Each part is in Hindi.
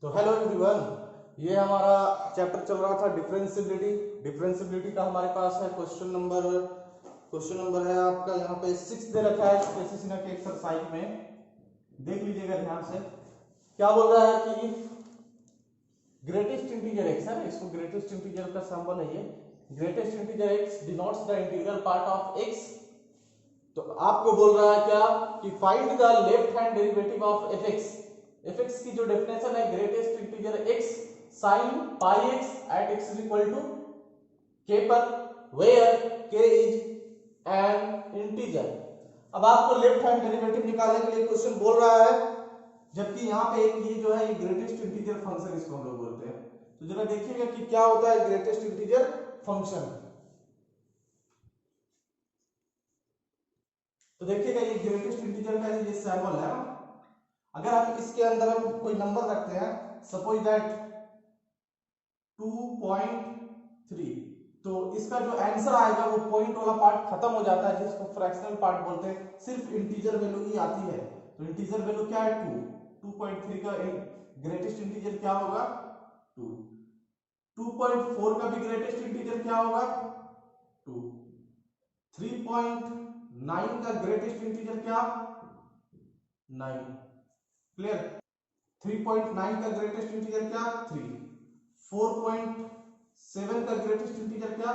तो हेलो एवरीवन, ये हमारा चैप्टर चल रहा था डिफरेंशियबिलिटी। डिफरेंशियबिलिटी का हमारे पास है क्वेश्चन नंबर है आपका यहाँ पे 6 दे रखा है स्पेसिफिक के एक्सरसाइज में। देख लीजिएगा ध्यान से, क्या बोल रहा है कि ग्रेटेस्ट इंटीजर एक्स है, इसको ग्रेटेस्ट इंटीजर का सिंबल है ये। Greatest integer x denotes the integral part of x. तो आपको बोल रहा है क्या कि find the left hand derivative of f x. F x की जो डेफिनेशन है greatest integer x sine pi x at x is equal to k पर, वेयर के इज एन इंटीजर। अब आपको लेफ्ट हैंड डेरिवेटिव निकालने के लिए क्वेश्चन बोल रहा है, जबकि यहाँ पे एक ये जो है ये ग्रेटेस्ट इंटीजर फंक्शन इसको हम लोग बोलते हैं। तो जरा देखिएगा कि क्या होता है ग्रेटेस्ट इंटीजर फंक्शन। तो देखिएगा ये ग्रेटेस्ट इंटीजर का ये सिंबल है ना। अगर हम इसके अंदर हम कोई नंबर रखते हैं, सपोज दैट 2.3, तो इसका जो आंसर आएगा वो पॉइंट वाला पार्ट खत्म हो जाता है, जिसको फ्रैक्शनल पार्ट बोलते हैं। सिर्फ इंटीजर वैल्यू ही आती है। तो इंटीजर वैल्यू क्या है 2। 2.3 का ग्रेटेस्ट इंटीजर क्या होगा 2। 2.4 का भी ग्रेटेस्ट इंटीजर क्या होगा 2। 3.9 का ग्रेटेस्ट इंटीजर क्या 9। क्लियर। 3.9 का ग्रेटेस्ट इंटीजर क्या 3। 4.7 का ग्रेटेस्ट इंटीजर क्या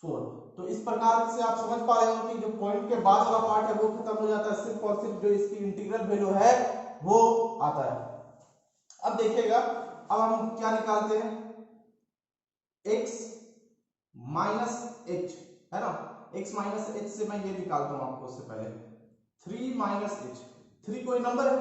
4। तो इस प्रकार से आप समझ पा रहे हो कि जो पॉइंट के बाद वाला पार्ट है वो खत्म हो जाता है, सिर्फ और सिर्फ जो इसकी इंटीग्रल वैल्यू है वो आता है। अब देखिएगा, अब हम क्या निकालते हैं, x माइनस h है ना। x माइनस h से मैं ये निकालता हूं आपको उससे पहले 3 माइनस h। 3 कोई नंबर है,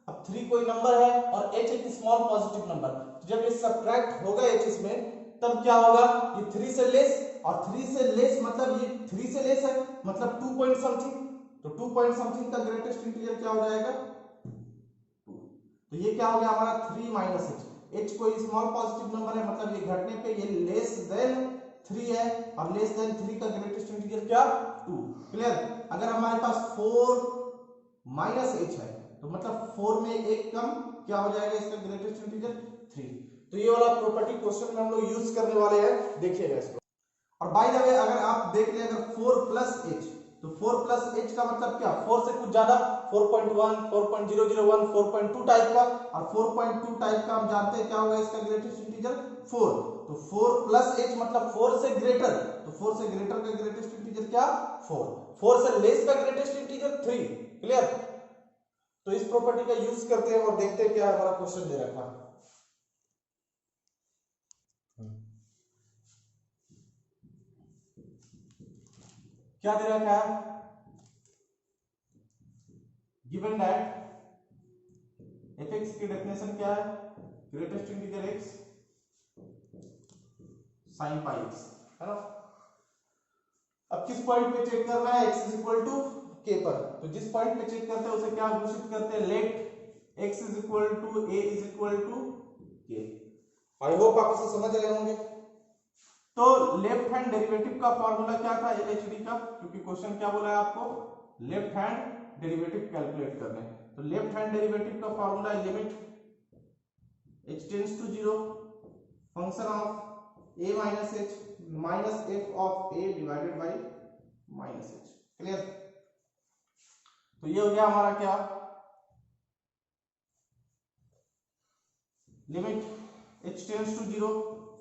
अब 3 कोई नंबर है और h एक स्मॉल पॉजिटिव नंबर। तो जब ये सब्ट्रैक्ट होगा h इसमें, तब क्या होगा, ये 3 से लेस, और 3 से लेस मतलब ये 3 से लेस है, मतलब 2 पॉइंट समथिंग। तो 2 पॉइंट समथिंग का ग्रेटेस्ट इंटीजर क्या हो जाएगा 2। तो ये क्या हो गया हमारा 3 माइनस h कोई स्मॉल पॉजिटिव नंबर है, मतलब ये घटने पे ये लेस देन 3 है, और लेस देन 3 का ग्रेटेस्ट इंटीजर क्या 2। क्लियर। अगर हमारे पास 4 माइनस h है, तो मतलब 4 में एक कम क्या हो जाएगा इसका ग्रेटेस्ट इंटीजर 3। तो ये वाला प्रॉपर्टी क्वेश्चन में हम लोग यूज करने वाले हैं, देखिएगा इसको। और बाय द वे अगर आप देख लें, अगर 4 प्लस h, तो 4 प्लस h का मतलब क्या 4 से कुछ ज्यादा 4.1, 4.001, 4.2 टाइप का, और 4.2 टाइप का हम जानते हैं क्या होगा इसका ग्रेटेस्ट इंटीजर 4। तो 4 प्लस h मतलब 4 से ग्रेटर, तो 4 से ग्रेटर का ग्रेटेस्ट इंटीजर क्या 4। 4 से लेस का ग्रेटेस्ट इंटीजर 3। क्लियर। तो इस प्रॉपर्टी का यूज करते हैं और देखते हैं क्या हमारा क्वेश्चन दे रखा है। क्या दे रखा है, गिवन दैट fx की डेफिनेशन क्या है, ग्रेटेस्ट इंटीजर x sin पाई x, है ना। अब किस पॉइंट पे चेक करना है, x is equal to k पर। तो जिस पॉइंट पे चेक करते हैं उसे क्या घोषित करते हैं, let x is equal to a is equal to k। I hope आप इसे समझ रहे होंगे। तो लेफ्ट हैंड डेरिवेटिव का फॉर्मूला क्या था LHD का, क्योंकि क्वेश्चन क्या बोला है आपको, लेफ्ट हैंड डेरिवेटिव कैलकुलेट करने। तो लेफ्ट हैंड डेरिवेटिव का फॉर्मूला है limit h tends to 0 function of a minus h minus f of a divided by minus h। Clear. तो ये हो गया हमारा क्या, limit h tends to 0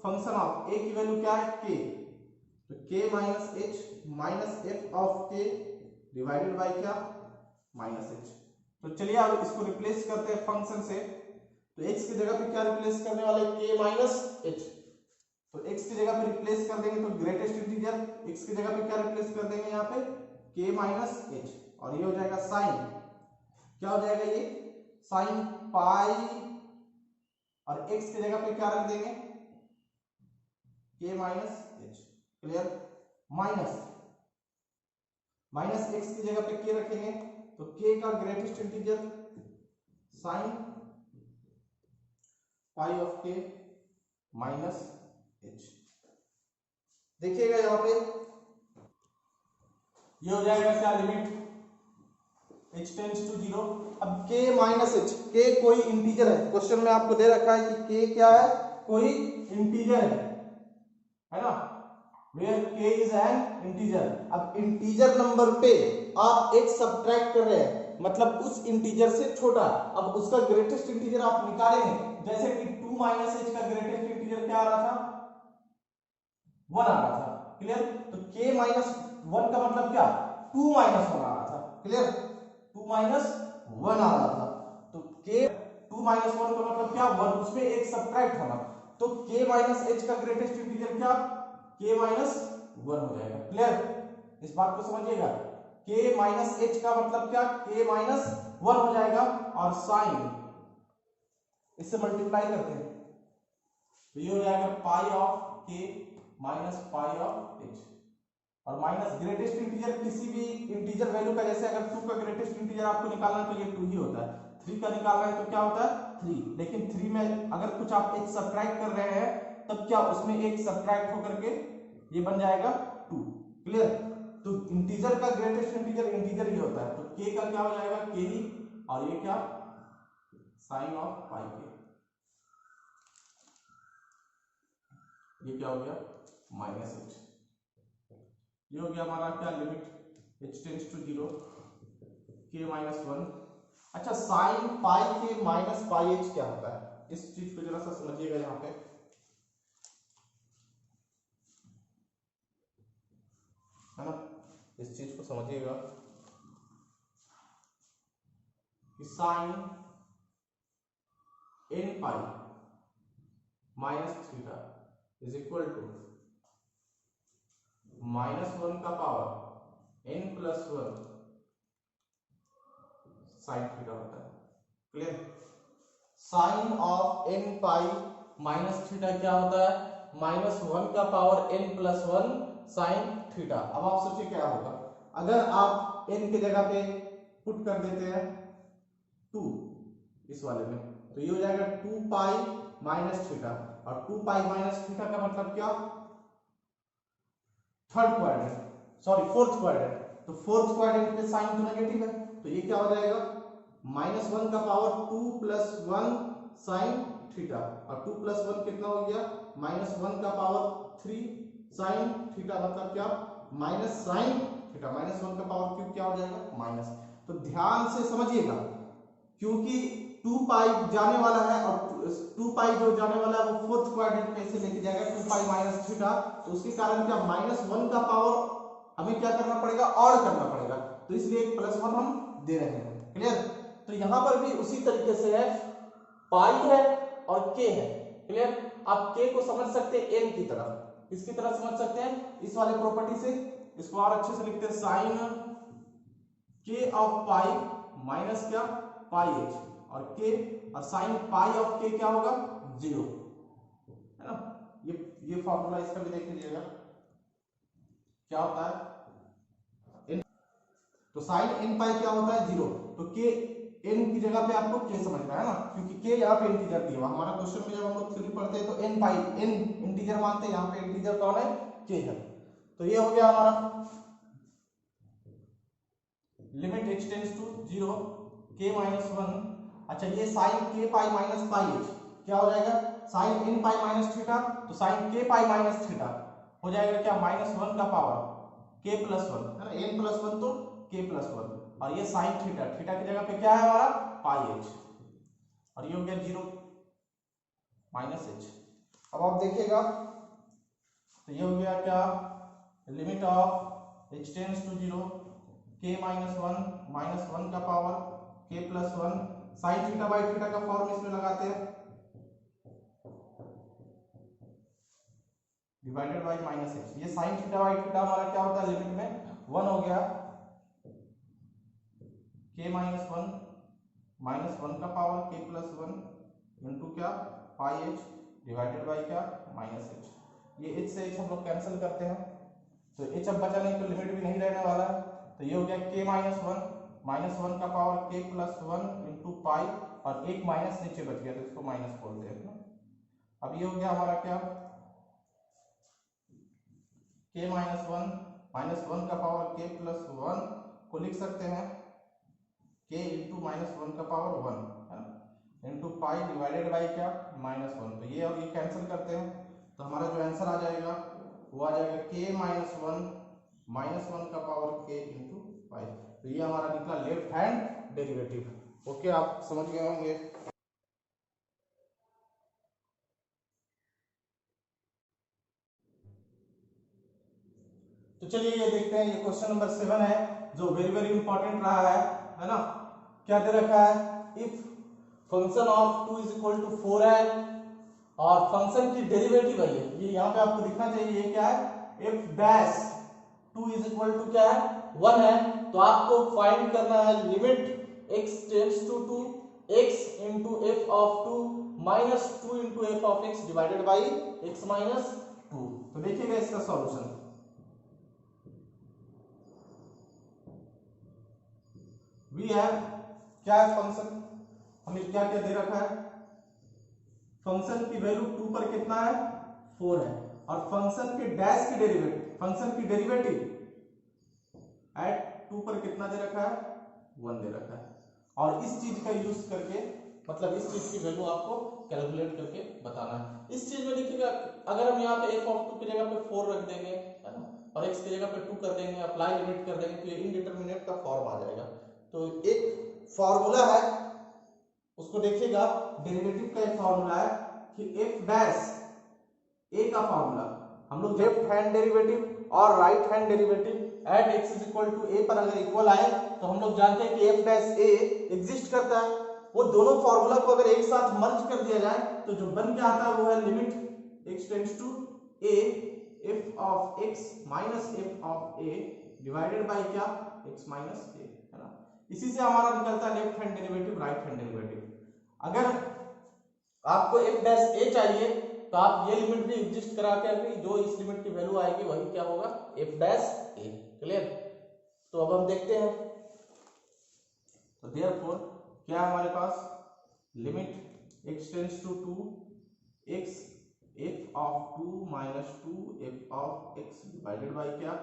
function of a की वैल्यू क्या है k, तो k minus h minus f of k divided by क्या माइनस h। तो चलिए अब इसको रिप्लेस करते हैं फंक्शन से। तो x की जगह पे क्या रिप्लेस करने वाले k माइनस h। तो x की जगह पे रिप्लेस कर देंगे, तो ग्रेटेस्ट इंटीजर x की जगह पे क्या रिप्लेस कर देंगे यहाँ पे k माइनस h, और ये हो जाएगा साइन, क्या हो जाएगा ये साइन पाई, और x की जगह पे क्या रख देंगे k minus h। Clear. Minus minus x की जगह पे k रखेंगे, तो k का greatest integer sign pi of k minus h। देखिएगा यहां पे ये हो जाएगा क्या, लिमिट h टेंड्स टू 0। अब k माइनस h, k कोई इंटीजर है, क्वेश्चन में आपको दे रखा है कि k क्या है, कोई इंटीजर है ना, where k is an integer. अब इंटीजर नंबर पे आप एक सब्ट्रैक्ट कर रहे हैं, मतलब उस इंटीजर से छोटा, अब उसका ग्रेटेस्ट इंटीजर आप निकालेंगे, जैसे कि 2 माइनस h का ग्रेटेस्ट इंटीजर क्या आ रहा था, 1 आ रहा था, क्लियर। तो k माइनस 1 का मतलब क्या, 2 माइनस 1 आ रहा था, क्लियर, 2 माइनस 1 आ रहा था। तो k 2 माइनस 1 का मतलब क्या, 1, उसमें एक सब्ट्रैक्ट होना, तो k माइनस h का ग्रेटेस्ट इंटीजर क्या, k माइनस 1 हो जाएगा, क्लियर। इस बात को समझिएगा, k माइनस h का मतलब क्या, k माइनस 1 हो जाएगा, और साइन इससे मल्टीप्लाई करते हैं तो ये हो जाएगा पाई of k minus pi of h, और माइनस ग्रेटेस्ट इंटीजर किसी भी इंटीजर वैल्यू का, जैसे अगर 2 का ग्रेटेस्ट इंटीजर आपको निकालना है तो ये 2 ही होता है, 3 का निकालना है तो क्या होता है 3, लेकिन 3 में अगर कुछ आप एक सब्ट्रैक्ट कर रहे हैं तब क्या उसमें एक सब्ट्रैक्ट होकर के ये बन जाएगा 2, क्लियर। तो इंटीजर का ग्रेटेस्ट इंटीजर ही होता है, तो k का क्या हो जाएगा k ही, और ये क्या साइन ऑफ पाई k, ये क्या हो गया माइनस h, ये हो गया हमारा क्या limit h tends to 0 k minus 1। अच्छा, साइन पाई के माइनस पाई h क्या होता है, इस चीज को जरा सा समझिएगा, यहाँ पे है ना, इस चीज को समझिएगा कि sine n pi minus theta is equal to minus 1 का power n plus 1 sine theta होता है, clear. Sine of n pi minus theta क्या होता है, माइनस 1 का power n plus 1 sine theta. अब आप सोचिए क्या होगा, अगर आप n की जगह पे पुट कर देते हैं 2 इस वाले में, तो ये हो जाएगा 2 पाई माइनस थीटा, और 2 पाई माइनस थीटा का मतलब क्या, third quadrant, sorry fourth quadrant, तो फोर्थ क्वाड्रेंट पे साइन तो नेगेटिव है, तो ये क्या हो जाएगा माइनस 1 का पावर 2 प्लस 1 साइन थीटा, और 2 प्लस 1 कितना हो गया माइनस 1 का पावर 3 साइन थीटा, मतलब क्या माइनस साइन थीटा, माइनस 1 का पावर क्यूब क्या हो जाएगा माइनस। तो ध्यान से समझिएगा, क्योंकि 2 पाई जाने वाला है, और 2 पाई जो जाने वाला है वो फोर्थ क्वाड्रेंट में से लेके जाएगा 2 पाई माइनस थीटा, तो उसके कारण क्या माइनस 1 का पावर हमें क्या करना पड़ेगा, और करना पड़ेगा, तो इसलिए एक प्लस 1 हम दे रहे हैं, क्लियर। तो यहां पर भी उसी तरीके से है, पाई है और k है, क्लियर। आप k को समझ सकते हैं n की तरह, इसकी तरह समझ सकते हैं इस वाले प्रॉपर्टी से, इसको और अच्छे से लिखते हैं sine k of pi minus क्या पाई h, और k और साइन पाई ऑफ k क्या होगा 0, है ना। ये फॉर्मूला इसका भी देख लीजिएगा क्या होता है, तो साइन n पाई क्या होता है 0, तो k n की जगह पे आपको k समझना है ना, क्योंकि k यहाँ पे इंटीजर दिया हुआ, हमारा क्वेश्चन में जब हम लोग थ्योरी पढ़ते हैं तो n पाई n इंटीजर मानते हैं, यहाँ पे इंटीजर कौन है k है। तो ये हो गया हमारा limit h tends to 0 k minus 1। अच्छा, ये sine k pi minus pi h क्या हो जाएगा, sine n pi minus theta, तो sine k pi minus theta हो जाएगा क्या माइनस 1 का पावर k प्लस 1, है ना, n प्लस 1 तो k प्लस 1, और ये साइन थीटा, थीटा की जगह पे क्या है हमारा पाई h, और ये हो गया 0 माइनस h। अब आप देखिएगा तो ये हो गया क्या limit of h tends to 0 k minus 1 का power k plus 1 sine theta by theta का फॉर्म इसमें लगाते हैं, डिवाइडेड बाई माइनस h। ये साइन थीटा बाई थीटा हमारा क्या होता है लिमिट में 1 हो गया, k माइनस 1 का पावर k प्लस 1 इंटू क्या पाई h डिवाइडेड बाई क्या माइनस h। ये h से h हम लोग कैंसिल करते हैं, तो h अब बचा नहीं, तो लिमिट भी नहीं रहने वाला है, तो ये हो गया k माइनस 1 का power k plus 1 into pi, और एक माइनस नीचे बच गया तो इसको माइनस बोलते हैं। अब ये हो गया हमारा क्या k माइनस 1 का पावर k प्लस 1 को लिख सकते हैं k इंटू -1 का पावर 1 है ना, इंटू पाई डिवाइडेड बाई क्या -1। तो ये और ये कैंसिल करते हैं, तो हमारा जो आंसर आ जाएगा वो आ जाएगा k -1 का पावर k इंटू पाई। तो ये हमारा निकला लेफ्ट हैंड डेरिवेटिव। ओके, आप समझ गए होंगे। तो चलिए ये देखते हैं, ये क्वेश्चन नंबर 7 है जो वेरी वेरी इंपॉर्टेंट रहा है ना। क्या दे रखा है, if function of 2 is equal to 4 है और फंक्शन की डेरिवेटिव है ये यहाँ पे आपको दिखना चाहिए, ये क्या है, if dash 2 is equal to क्या है 1 है, तो आपको फाइंड करना है limit x tends to 2 x into f of 2 minus 2 into f of x divided by x minus 2। तो देखिएगा इसका सॉल्यूशन वी है, क्या है फंक्शन, हमें क्या क्या दे रखा है, फंक्शन की वैल्यू 2 पर कितना है 4 है, और फंक्शन के डैश की डेरिवेटिव, फंक्शन की डेरिवेटिव एट 2 पर कितना दे रखा है 1 दे रखा है। और इस चीज का यूज करके, मतलब इस चीज की वैल्यू आपको कैलकुलेट करके बताना है। इस चीज में देखिएगा, अगर हम यहाँ पे f ऑफ 2 की जगह पे 4 रख देंगे है ना, और x की जगह पे 2 कर देंगे, अप्लाई लिमिट कर देंगे, तो ये इनडिटरमिनेट का फॉर्म आ जाएगा। तो एक फॉर्मूला है, उसको देखिएगा, डेरिवेटिव का एक फॉर्मूला है कि f डैश a का फॉर्मूला, हम लोग लेफ्ट हैंड डेरिवेटिव और right hand derivative at x is equal to a पर अगर इक्वल आए तो हम लोग जानते हैं कि f डैश a एग्जिस्ट करता है। वो दोनों फॉर्मूला को अगर एक साथ मर्ज कर दिया जाए तो जो बन के आता है वो है limit x tends to a f of x minus f of a divided by क्या x माइनस a, है ना। इसी से हमारा निकलता है left hand derivative right hand derivative. अगर आपको f डैश a चाहिए तो आप ये लिमिट भी एग्जिस्ट करा के अभी जो इस लिमिट की वैल्यू आएगी वही क्या होगा f डैश a। क्लियर। तो अब हम देखते हैं, तो देयरफॉर क्या है हमारे पास, limit x tends to 2 x f of 2 minus 2 f of x divided by क्या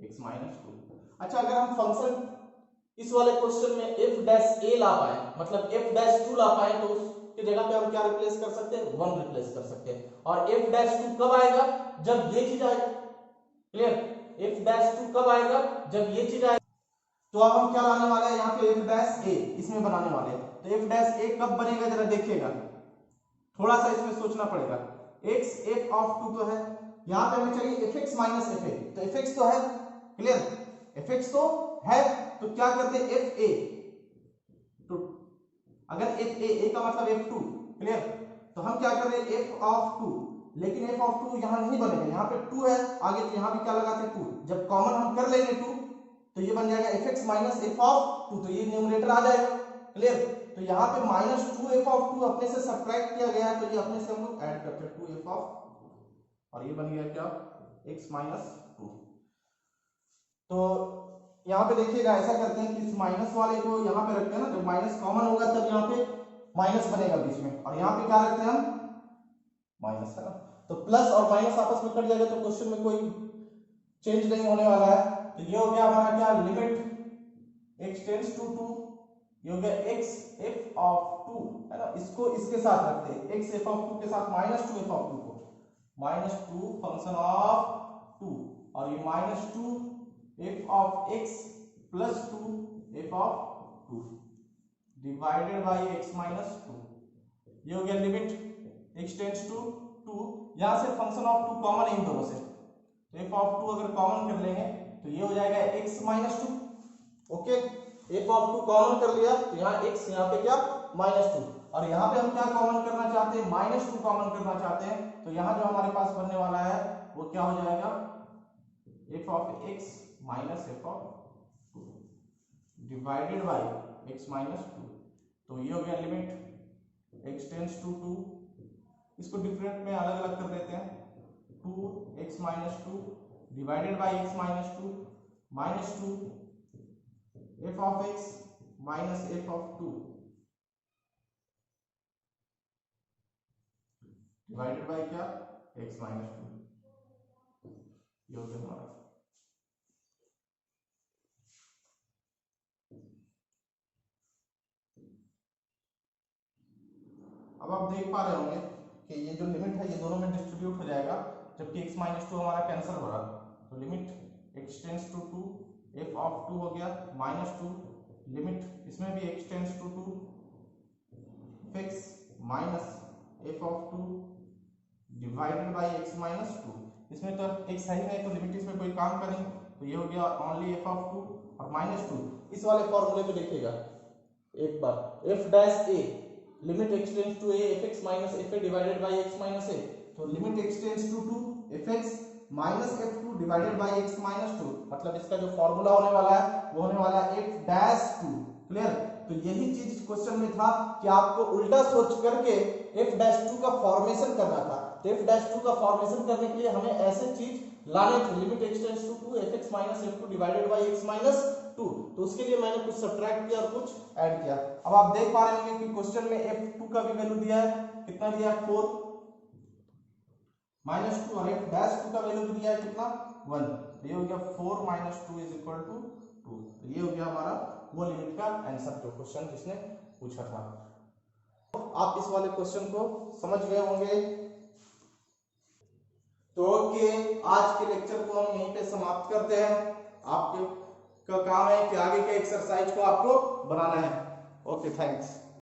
x माइनस 2। अच्छा, अगर हम फंक्शन इस वाले क्वेश्चन में f डैश a ला पाए, मतलब f डैश 2 ला पाए, तो उसकी जगह पे हम क्या रिप्लेस कर सकते हैं 1 रिप्लेस कर सकते हैं। और f डैश 2 कब आएगा, जब ये चीज आएगी। क्लियर, f डैश 2 कब आएगा, जब ये चीज आएगी। तो अब हम क्या लाने वाले हैं यहाँ पे f डैश a इसमें बनाने वाले हैं। तो f डैश a कब बनेगा जरा देखिएगा, थोड़ा सा इसमें सोचना पड़ेगा। x f ऑफ 2 तो है, यहाँ पे हमें चाहिए fx माइनस fa, तो fx तो है, क्लियर, fx तो है, तो क्या करते हैं fa, तो अगर fa का मतलब f2, क्लियर, तो हम क्या कर रहे हैं f ऑफ 2, लेकिन f ऑफ 2 यहाँ नहीं बनेगा, यहाँ पे 2 है आगे, तो यहाँ भी क्या लगाते हैं 2, जब कॉमन हम कर लेंगे 2 तो ये बन जाएगा fx माइनस f ऑफ 2, तो ये न्यूमरेटर आ जाएगा। क्लियर, तो यहाँ पे माइनस 2 f ऑफ 2 अपने से सब्ट्रैक्ट किया गया है, तो ये अपने से हम लोग ऐड करते हैं 2 f ऑफ, और ये बन गया क्या x माइनस 2। तो यहाँ पे देखिएगा, ऐसा करते हैं कि इस माइनस वाले को यहाँ पे रखते हैं ना, जब माइनस कॉमन होगा तब यहाँ पे माइनस बनेगा बीच में, और यहाँ पे क्या रखते हैं हम माइनस, है ना। तो प्लस और माइनस आपस में कट जाएगा, तो क्वेश्चन में कोई चेंज नहीं होने वाला है। तो ये हो गया हमारा क्या, लिमिट x टेंड्स टू 2, ये हो गया x f ऑफ 2, है ना, इसको इसके साथ रखते हैं x f ऑफ 2 के साथ माइनस 2 f ऑफ 2 को, माइनस 2 फंक्शन ऑफ 2, और ये minus 2 f of x plus 2 f of 2 divided by x minus 2। ये हो गया लिमिट x टेंड्स टू 2, यहां से फंक्शन ऑफ 2 कॉमन है इन दोनों से, तो f ऑफ 2 अगर कॉमन कर लेंगे तो ये हो जाएगा x minus 2। Okay, f of 2 common कर लिया तो यहाँ x, यहाँ पे क्या माइनस 2, और यहाँ पे हम क्या कॉमन करना चाहते हैं माइनस 2 कॉमन करना चाहते हैं, तो यहाँ जो हमारे पास बनने वाला है वो क्या हो जाएगा f of x minus f of 2 divided by x minus 2। तो ये हो गया लिमिट x टेंड्स टू 2, इसको डिफरेंट में अलग अलग कर देते हैं, 2x minus 2 divided by x minus 2 minus 2 f of x minus f of 2 divided by क्या x माइनस 2। ये हो गया हमारा। आप देख पा रहे होंगे कि ये जो लिमिट है ये दोनों में डिस्ट्रीब्यूट हो जाएगा, जबकि x माइनस टू हमारा कैंसिल हो रहा है। तो limit x tends to 2, f of 2 हो गया माइनस 2, लिमिट इसमें भी x tends to 2 f x minus f of 2 divided by x minus 2। इसमें तो x है ही नहीं, तो लिमिट इसमें कोई काम का नहीं, तो ये हो गया ओनली f ऑफ 2 और माइनस 2। इस वाले फॉर्मूले में देखिएगा एक बार, f dash a limit x tends to a fx minus fa divided by x minus a, तो limit x tends to 2 fx minus f2 divided by x minus 2, मतलब इसका जो फॉर्मूला होने वाला है वो होने वाला है f डैश 2। क्लियर? तो यही चीज क्वेश्चन में था कि आपको उल्टा सोच करके f डैश 2 का फॉर्मेशन करना था। तो f डैश 2 का फॉर्मेशन करने के लिए हमें ऐसे चीज लाने थे, limit x tends to 2 fx minus f2 divided by x minus 2। तो उसके लिए मैंने कुछ सब्ट्रैक्ट किया और कुछ ऐड किया। अब आप देख पा रहे होंगे कि क्वेश्चन में f2 का भी वैल्यू दिया है, कितना दिया है 4 माइनस 2, और f डैश 2 का वैल्यू दिया है कितना 1। तो ये हो गया 4 माइनस 2 इज इक्वल टू 2। तो ये हो गया हमारा वो लिमिट का आंसर जो क्वेश्चन जिसने पूछा था। आप इस वाले क्वेश्चन को समझ गए होंगे। तो ओके, आज के लेक्चर को हम यहीं पे समाप्त करते हैं। आपके का काम है कि आगे के एक्सरसाइज को आपको बनाना है। Okay, thanks.